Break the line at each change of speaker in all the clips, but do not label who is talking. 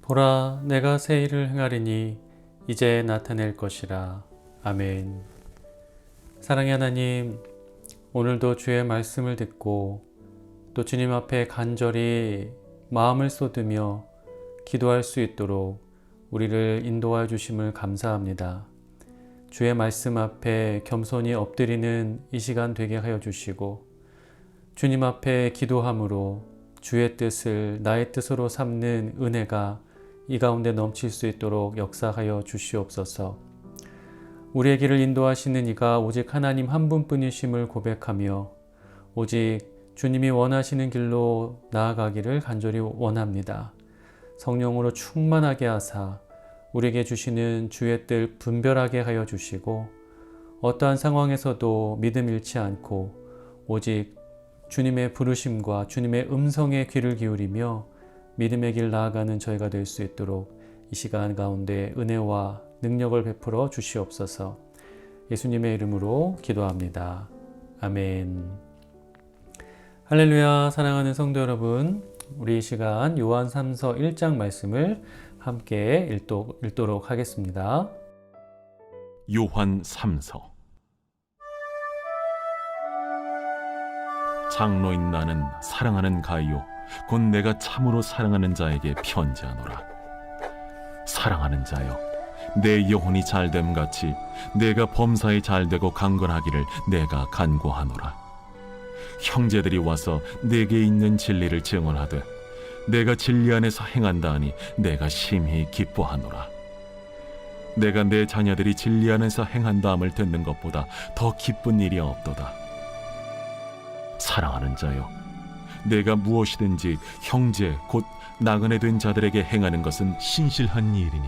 보라, 내가 새 일을 행하리니 이제 나타낼 것이라. 아멘. 사랑의 하나님, 오늘도 주의 말씀을 듣고 또 주님 앞에 간절히 마음을 쏟으며 기도할 수 있도록 우리를 인도하여 주심을 감사합니다. 주의 말씀 앞에 겸손히 엎드리는 이 시간 되게 하여 주시고, 주님 앞에 기도함으로 주의 뜻을 나의 뜻으로 삼는 은혜가 이 가운데 넘칠 수 있도록 역사하여 주시옵소서. 우리의 길을 인도하시는 이가 오직 하나님 한 분뿐이심을 고백하며 오직 주님이 원하시는 길로 나아가기를 간절히 원합니다. 성령으로 충만하게 하사 우리에게 주시는 주의 뜻 분별하게 하여 주시고, 어떠한 상황에서도 믿음 잃지 않고 오직 주님의 부르심과 주님의 음성에 귀를 기울이며 믿음의 길 나아가는 저희가 될 수 있도록 이 시간 가운데 은혜와 능력을 베풀어 주시옵소서. 예수님의 이름으로 기도합니다. 아멘. 할렐루야. 사랑하는 성도 여러분, 우리 이 시간 요한 3서 1장 말씀을 함께 읽도록 하겠습니다.
요한 3서. 장로인 나는 사랑하는 가이오 곧 내가 참으로 사랑하는 자에게 편지하노라. 사랑하는 자여, 내 영혼이 잘됨 같이 내가 범사에 잘되고 강건하기를 내가 간구하노라. 형제들이 와서 내게 있는 진리를 증언하되 내가 진리 안에서 행한다 하니 내가 심히 기뻐하노라. 내가 내 자녀들이 진리 안에서 행한다함을 듣는 것보다 더 기쁜 일이 없도다. 사랑하는 자여, 내가 무엇이든지 형제 곧 나그네 된 자들에게 행하는 것은 신실한 일이니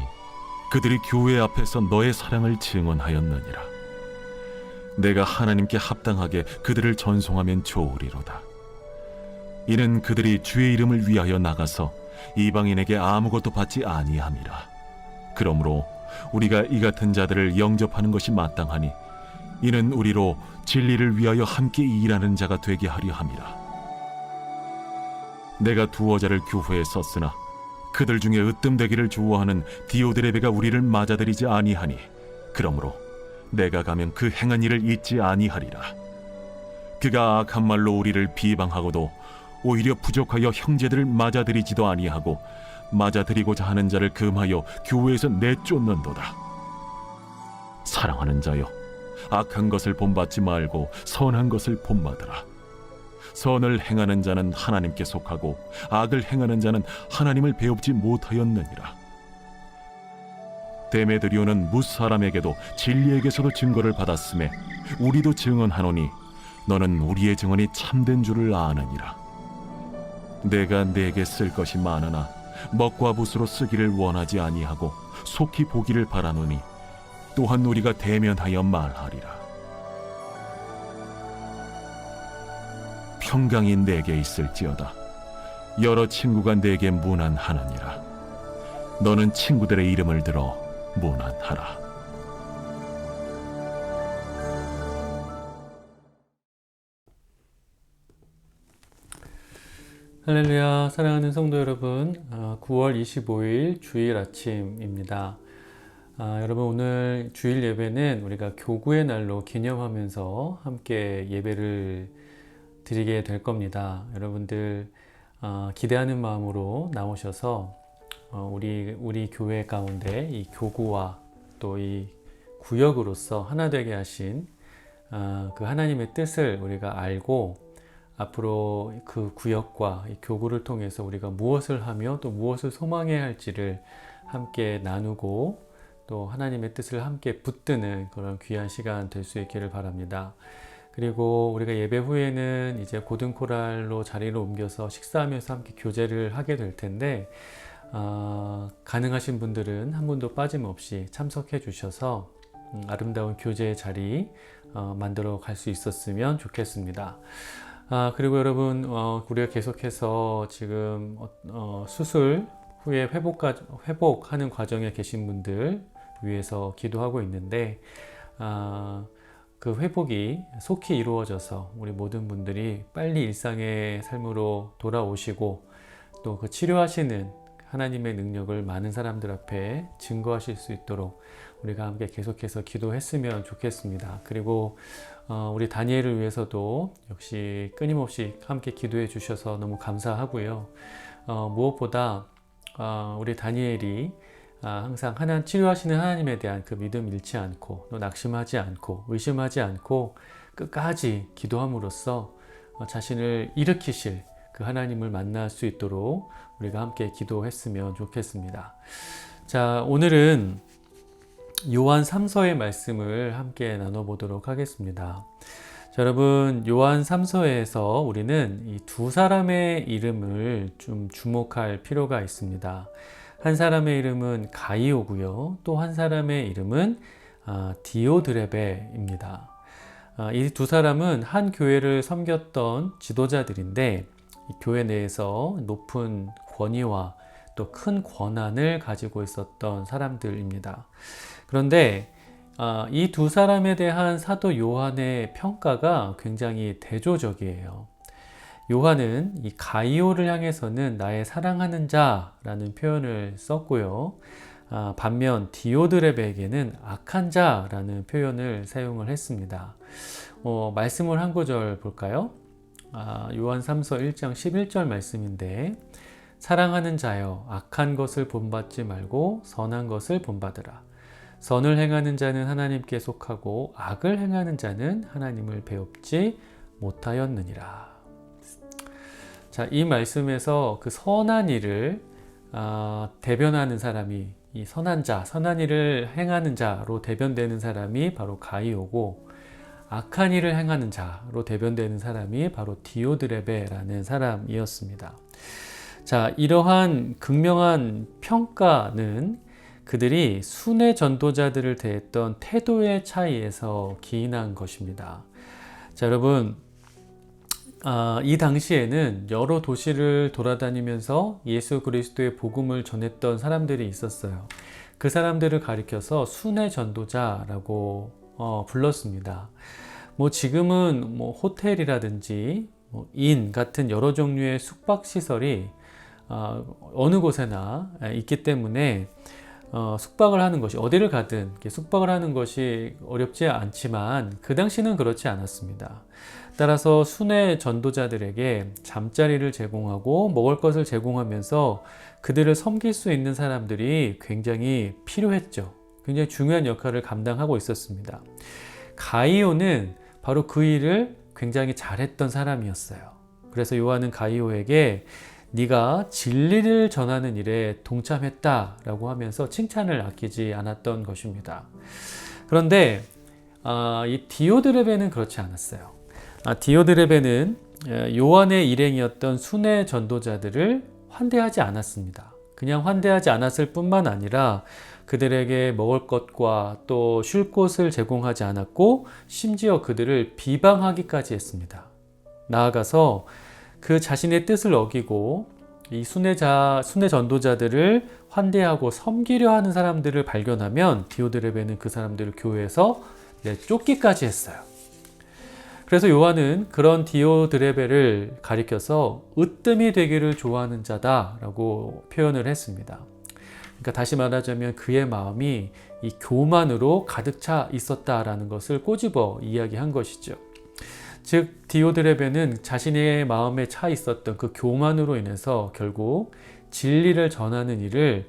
그들이 교회 앞에서 너의 사랑을 증언하였느니라. 내가 하나님께 합당하게 그들을 전송하면 좋으리로다. 이는 그들이 주의 이름을 위하여 나가서 이방인에게 아무것도 받지 아니함이라. 그러므로 우리가 이 같은 자들을 영접하는 것이 마땅하니 이는 우리로 진리를 위하여 함께 일하는 자가 되게 하려 함이라. 내가 두어 자를 교회에 썼으나 그들 중에 으뜸되기를 좋아하는 디오드레베가 우리를 맞아들이지 아니하니 그러므로 내가 가면 그 행한 일을 잊지 아니하리라. 그가 악한 말로 우리를 비방하고도 오히려 부족하여 형제들을 맞아들이지도 아니하고 맞아들이고자 하는 자를 금하여 교회에서 내쫓는도다. 사랑하는 자여, 악한 것을 본받지 말고 선한 것을 본받으라. 선을 행하는 자는 하나님께 속하고 악을 행하는 자는 하나님을 배웁지 못하였느니라. 데메드리오는 무사람에게도 진리에게서도 증거를 받았음에 우리도 증언하노니 너는 우리의 증언이 참된 줄을 아느니라. 내가 네게 쓸 것이 많으나 먹과 붓으로 쓰기를 원하지 아니하고 속히 보기를 바라노니 또한 우리가 대면하여 말하리라. 평강이 내게 있을지어다. 여러 친구가 내게 문안하느니라. 너는 친구들의 이름을 들어 문안하라.
할렐루야. 사랑하는 성도 여러분, 9월 25일 주일 아침입니다. 여러분, 오늘 주일 예배는 우리가 교구의 날로 기념하면서 함께 예배를 드리게 될 겁니다. 여러분들 기대하는 마음으로 나오셔서 우리 교회 가운데 이 교구와 또 이 구역으로서 하나 되게 하신 그 하나님의 뜻을 우리가 알고 앞으로 그 구역과 이 교구를 통해서 우리가 무엇을 하며 또 무엇을 소망해야 할지를 함께 나누고 또 하나님의 뜻을 함께 붙드는 그런 귀한 시간 될 수 있기를 바랍니다. 그리고 우리가 예배 후에는 이제 고등코랄로 자리를 옮겨서 식사하면서 함께 교제를 하게 될 텐데, 가능하신 분들은 한 분도 빠짐없이 참석해 주셔서 아름다운 교제의 자리 만들어 갈 수 있었으면 좋겠습니다. 그리고 여러분, 우리가 계속해서 지금 수술 후에 회복하는 과정에 계신 분들 위해서 기도하고 있는데, 그 회복이 속히 이루어져서 우리 모든 분들이 빨리 일상의 삶으로 돌아오시고 또 그 치료하시는 하나님의 능력을 많은 사람들 앞에 증거하실 수 있도록 우리가 함께 계속해서 기도했으면 좋겠습니다. 그리고 우리 다니엘을 위해서도 역시 끊임없이 함께 기도해 주셔서 너무 감사하고요. 무엇보다 우리 다니엘이 항상 치료하시는 하나님에 대한 그 믿음 잃지 않고 또 낙심하지 않고 의심하지 않고 끝까지 기도함으로써 자신을 일으키실 그 하나님을 만날 수 있도록 우리가 함께 기도했으면 좋겠습니다. 자, 오늘은 요한 3서의 말씀을 함께 나눠보도록 하겠습니다. 자, 여러분, 요한 3서에서 우리는 이 두 사람의 이름을 좀 주목할 필요가 있습니다. 한 사람의 이름은 가이오고요. 또 한 사람의 이름은 디오드레베입니다. 이 두 사람은 한 교회를 섬겼던 지도자들인데 이 교회 내에서 높은 권위와 또 큰 권한을 가지고 있었던 사람들입니다. 그런데 이 두 사람에 대한 사도 요한의 평가가 굉장히 대조적이에요. 요한은 이 가이오를 향해서는 나의 사랑하는 자라는 표현을 썼고요. 반면 디오드레베에게는 악한 자라는 표현을 사용을 했습니다. 말씀을 한 구절 볼까요? 요한 3서 1장 11절 말씀인데 사랑하는 자여 악한 것을 본받지 말고 선한 것을 본받으라. 선을 행하는 자는 하나님께 속하고 악을 행하는 자는 하나님을 배웁지 못하였느니라. 자, 이 말씀에서 그 선한 일을 대변하는 사람이 이 선한 자, 선한 일을 행하는 자로 대변되는 사람이 바로 가이오고 악한 일을 행하는 자로 대변되는 사람이 바로 디오드레베라는 사람이었습니다. 자, 이러한 극명한 평가는 그들이 순회 전도자들을 대했던 태도의 차이에서 기인한 것입니다. 자, 여러분, 이 당시에는 여러 도시를 돌아다니면서 예수 그리스도의 복음을 전했던 사람들이 있었어요. 그 사람들을 가리켜서 순회 전도자라고 불렀습니다. 지금은 호텔이라든지 인 같은 여러 종류의 숙박시설이 어느 곳에나 있기 때문에 숙박을 하는 것이 어디를 가든 숙박을 하는 것이 어렵지 않지만 그 당시는 그렇지 않았습니다. 따라서 순회 전도자들에게 잠자리를 제공하고 먹을 것을 제공하면서 그들을 섬길 수 있는 사람들이 굉장히 필요했죠. 굉장히 중요한 역할을 감당하고 있었습니다. 가이오는 바로 그 일을 굉장히 잘했던 사람이었어요. 그래서 요한은 가이오에게 네가 진리를 전하는 일에 동참했다라고 하면서 칭찬을 아끼지 않았던 것입니다. 그런데 이 디오드레베는 그렇지 않았어요. 디오드레베는 요한의 일행이었던 순회 전도자들을 환대하지 않았습니다. 그냥 환대하지 않았을 뿐만 아니라 그들에게 먹을 것과 또 쉴 곳을 제공하지 않았고 심지어 그들을 비방하기까지 했습니다. 나아가서 그 자신의 뜻을 어기고 이 순회 전도자들을 환대하고 섬기려 하는 사람들을 발견하면 디오드레베는 그 사람들을 교회에서 내쫓기까지 했어요. 그래서 요한은 그런 디오드레베를 가리켜서 으뜸이 되기를 좋아하는 자다라고 표현을 했습니다. 그러니까 다시 말하자면 그의 마음이 이 교만으로 가득 차 있었다라는 것을 꼬집어 이야기한 것이죠. 즉 디오드레베는 자신의 마음에 차 있었던 그 교만으로 인해서 결국 진리를 전하는 일을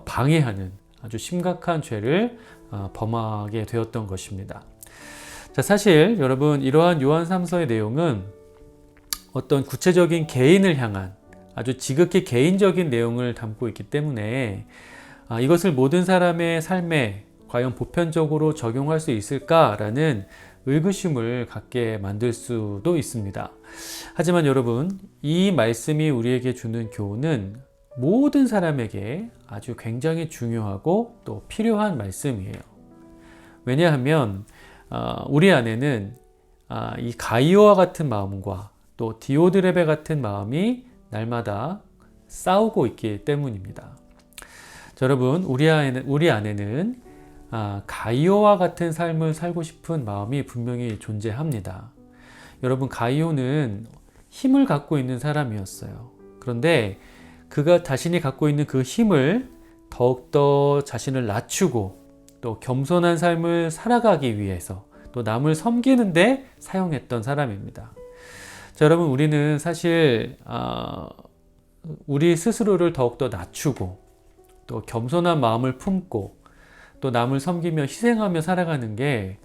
방해하는 아주 심각한 죄를 범하게 되었던 것입니다. 자, 사실 여러분 이러한 요한 3서의 내용은 어떤 구체적인 개인을 향한 아주 지극히 개인적인 내용을 담고 있기 때문에 이것을 모든 사람의 삶에 과연 보편적으로 적용할 수 있을까라는 의구심을 갖게 만들 수도 있습니다. 하지만 여러분, 이 말씀이 우리에게 주는 교훈은 모든 사람에게 아주 굉장히 중요하고 또 필요한 말씀이에요. 왜냐하면 우리 안에는 이 가이오와 같은 마음과 또 디오드레베 같은 마음이 날마다 싸우고 있기 때문입니다. 자, 여러분, 우리 안에는 가이오와 같은 삶을 살고 싶은 마음이 분명히 존재합니다. 여러분, 가이오는 힘을 갖고 있는 사람이었어요. 그런데 그가 자신이 갖고 있는 그 힘을 더욱더 자신을 낮추고 또 겸손한 삶을 살아가기 위해서 또 남을 섬기는데 사용했던 사람입니다. 자, 여러분, 우리는 사실 우리 스스로를 더욱더 낮추고 또 겸손한 마음을 품고 또 남을 섬기며 희생하며 살아가는 게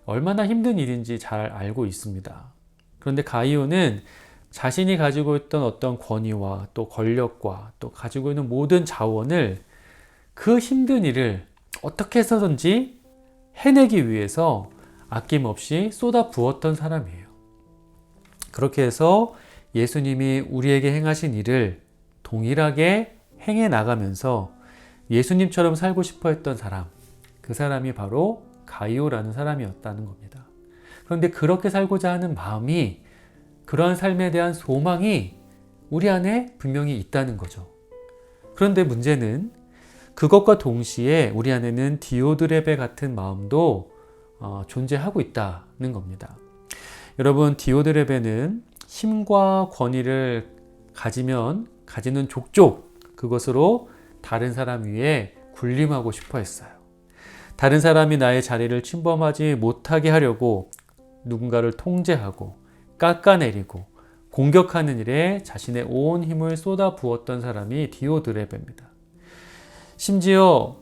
얼마나 힘든 일인지 잘 알고 있습니다. 그런데 가이오는 자신이 가지고 있던 어떤 권위와 또 권력과 또 가지고 있는 모든 자원을 그 힘든 일을 어떻게 해서든지 해내기 위해서 아낌없이 쏟아 부었던 사람이에요. 그렇게 해서 예수님이 우리에게 행하신 일을 동일하게 행해 나가면서 예수님처럼 살고 싶어 했던 사람, 그 사람이 바로 가이오라는 사람이었다는 겁니다. 그런데 그렇게 살고자 하는 마음이, 그러한 삶에 대한 소망이 우리 안에 분명히 있다는 거죠. 그런데 문제는 그것과 동시에 우리 안에는 디오드레베 같은 마음도 존재하고 있다는 겁니다. 여러분, 디오드레베는 힘과 권위를 가지는 족족 그것으로 다른 사람 위에 군림하고 싶어 했어요. 다른 사람이 나의 자리를 침범하지 못하게 하려고 누군가를 통제하고 깎아내리고 공격하는 일에 자신의 온 힘을 쏟아 부었던 사람이 디오드레베입니다. 심지어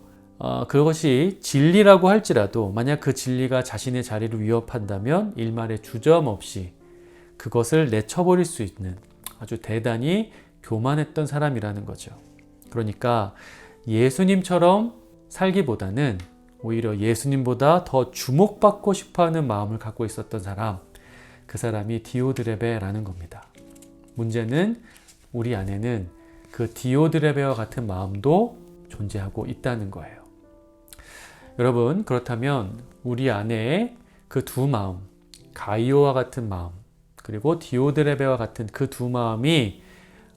그것이 진리라고 할지라도 만약 그 진리가 자신의 자리를 위협한다면 일말의 주저함없이 그것을 내쳐버릴 수 있는 아주 대단히 교만했던 사람이라는 거죠. 그러니까 예수님처럼 살기보다는 오히려 예수님보다 더 주목받고 싶어하는 마음을 갖고 있었던 사람, 그 사람이 디오드레베라는 겁니다. 문제는 우리 안에는 그 디오드레베와 같은 마음도 존재하고 있다는 거예요. 여러분, 그렇다면 우리 안에 그 두 마음, 가이오와 같은 마음 그리고 디오드레베와 같은 그 두 마음이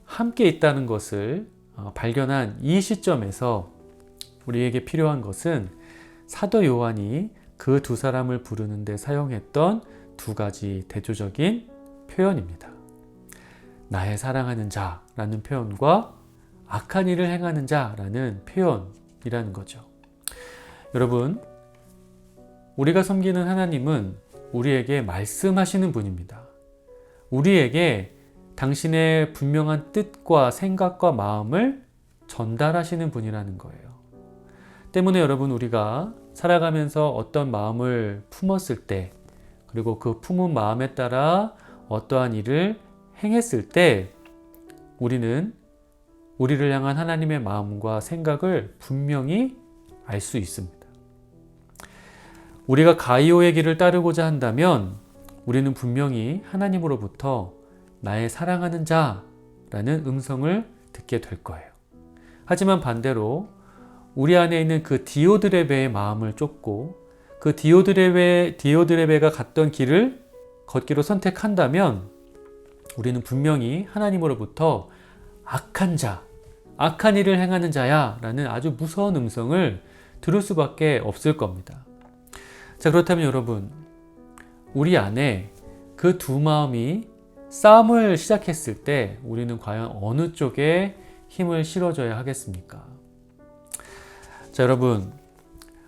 함께 있다는 것을 발견한 이 시점에서 우리에게 필요한 것은 사도 요한이 그 두 사람을 부르는 데 사용했던 두 가지 대조적인 표현입니다. 나의 사랑하는 자라는 표현과 악한 일을 행하는 자라는 표현이라는 거죠. 여러분, 우리가 섬기는 하나님은 우리에게 말씀하시는 분입니다. 우리에게 당신의 분명한 뜻과 생각과 마음을 전달하시는 분이라는 거예요. 때문에 여러분, 우리가 살아가면서 어떤 마음을 품었을 때, 그리고 그 품은 마음에 따라 어떠한 일을 행했을 때 우리는 우리를 향한 하나님의 마음과 생각을 분명히 알 수 있습니다. 우리가 가이오의 길을 따르고자 한다면 우리는 분명히 하나님으로부터 나의 사랑하는 자라는 음성을 듣게 될 거예요. 하지만 반대로 우리 안에 있는 그 디오드레베의 마음을 쫓고 그 디오드레베가 갔던 길을 걷기로 선택한다면 우리는 분명히 하나님으로부터 악한 자, 악한 일을 행하는 자야 라는 아주 무서운 음성을 들을 수밖에 없을 겁니다. 자, 그렇다면 여러분, 우리 안에 그 두 마음이 싸움을 시작했을 때 우리는 과연 어느 쪽에 힘을 실어줘야 하겠습니까? 자, 여러분,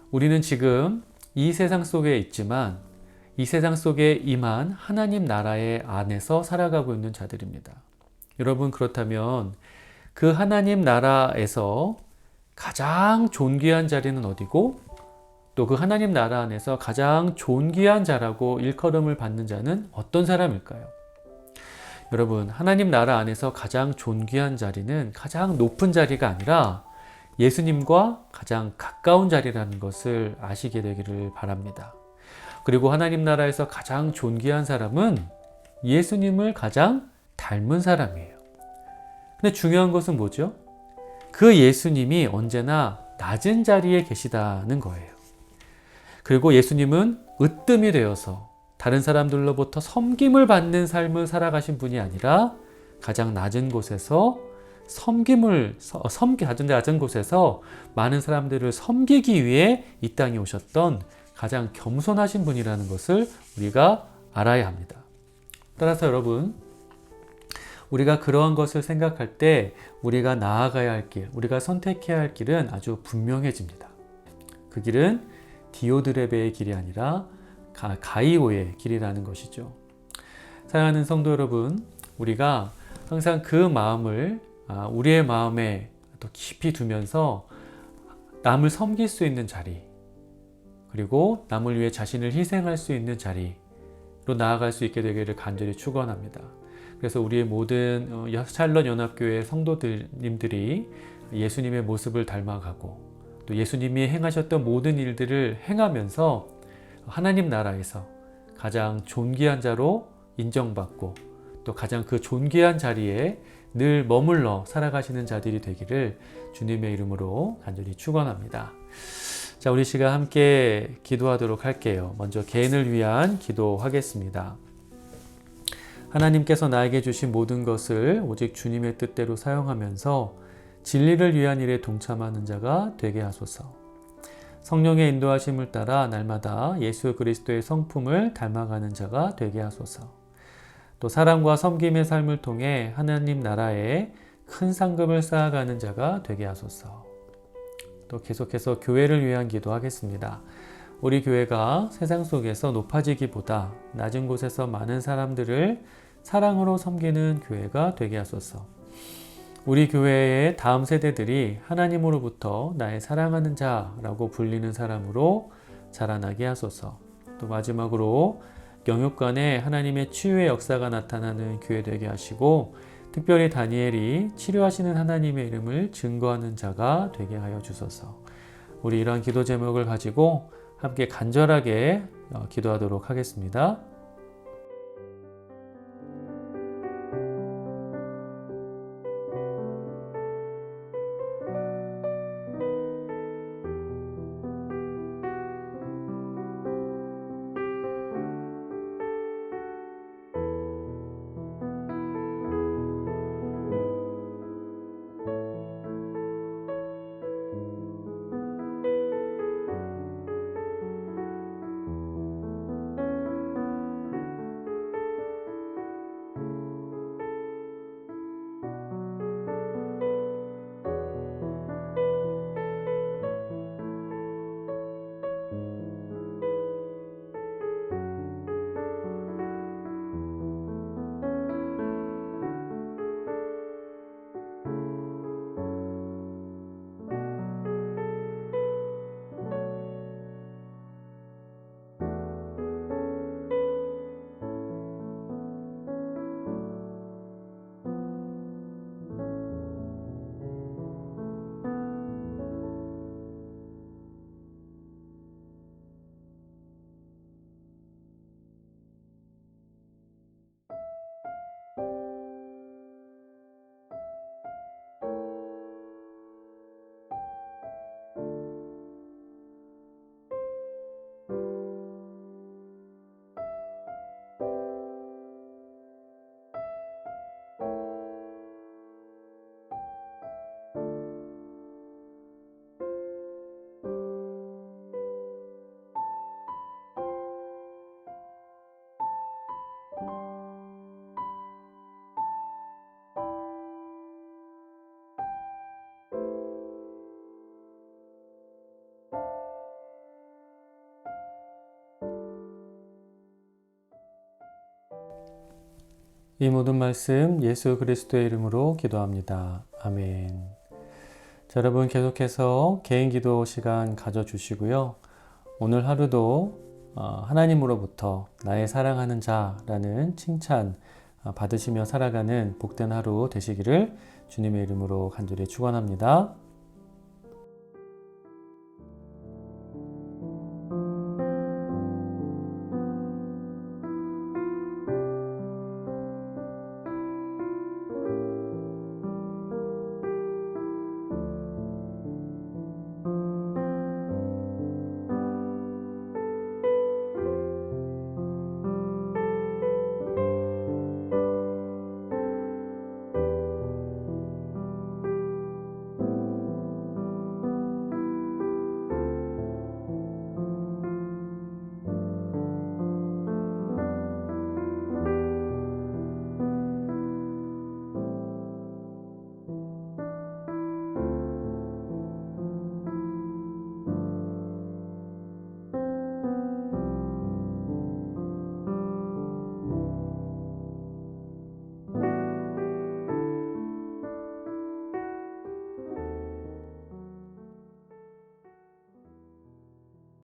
우리는 지금 이 세상 속에 있지만 이 세상 속에 임한 하나님 나라의 안에서 살아가고 있는 자들입니다. 여러분, 그렇다면 그 하나님 나라에서 가장 존귀한 자리는 어디고 또 그 하나님 나라 안에서 가장 존귀한 자라고 일컬음을 받는 자는 어떤 사람일까요? 여러분, 하나님 나라 안에서 가장 존귀한 자리는 가장 높은 자리가 아니라 예수님과 가장 가까운 자리라는 것을 아시게 되기를 바랍니다. 그리고 하나님 나라에서 가장 존귀한 사람은 예수님을 가장 닮은 사람이에요. 근데 중요한 것은 뭐죠? 그 예수님이 언제나 낮은 자리에 계시다는 거예요. 그리고 예수님은 으뜸이 되어서 다른 사람들로부터 섬김을 받는 삶을 살아가신 분이 아니라 가장 낮은 곳에서 낮은 곳에서 많은 사람들을 섬기기 위해 이 땅에 오셨던 가장 겸손하신 분이라는 것을 우리가 알아야 합니다. 따라서 여러분, 우리가 그러한 것을 생각할 때 우리가 나아가야 할 길, 우리가 선택해야 할 길은 아주 분명해집니다. 그 길은 디오드레베의 길이 아니라 가이오의 길이라는 것이죠. 사랑하는 성도 여러분, 우리가 항상 그 마음을 우리의 마음에 더 깊이 두면서 남을 섬길 수 있는 자리, 그리고 남을 위해 자신을 희생할 수 있는 자리로 나아갈 수 있게 되기를 간절히 축원합니다. 그래서 우리의 모든 샬럿 연합교회 성도님들이 예수님의 모습을 닮아가고 또 예수님이 행하셨던 모든 일들을 행하면서 하나님 나라에서 가장 존귀한 자로 인정받고 또 가장 그 존귀한 자리에 늘 머물러 살아가시는 자들이 되기를 주님의 이름으로 간절히 축원합니다. 자, 우리 시간 함께 기도하도록 할게요. 먼저 개인을 위한 기도하겠습니다. 하나님께서 나에게 주신 모든 것을 오직 주님의 뜻대로 사용하면서 진리를 위한 일에 동참하는 자가 되게 하소서. 성령의 인도하심을 따라 날마다 예수 그리스도의 성품을 닮아가는 자가 되게 하소서. 또 사랑과 섬김의 삶을 통해 하나님 나라에 큰 상급을 쌓아가는 자가 되게 하소서. 또 계속해서 교회를 위한 기도하겠습니다. 우리 교회가 세상 속에서 높아지기보다 낮은 곳에서 많은 사람들을 사랑으로 섬기는 교회가 되게 하소서. 우리 교회의 다음 세대들이 하나님으로부터 나의 사랑하는 자라고 불리는 사람으로 자라나게 하소서. 또 마지막으로 영육간에 하나님의 치유의 역사가 나타나는 교회 되게 하시고 특별히 다니엘이 치료하시는 하나님의 이름을 증거하는 자가 되게 하여 주소서. 우리 이러한 기도 제목을 가지고 함께 간절하게 기도하도록 하겠습니다. 이 모든 말씀 예수 그리스도의 이름으로 기도합니다. 아멘. 자, 여러분 계속해서 개인 기도 시간 가져주시고요. 오늘 하루도 하나님으로부터 나의 사랑하는 자라는 칭찬 받으시며 살아가는 복된 하루 되시기를 주님의 이름으로 간절히 축원합니다.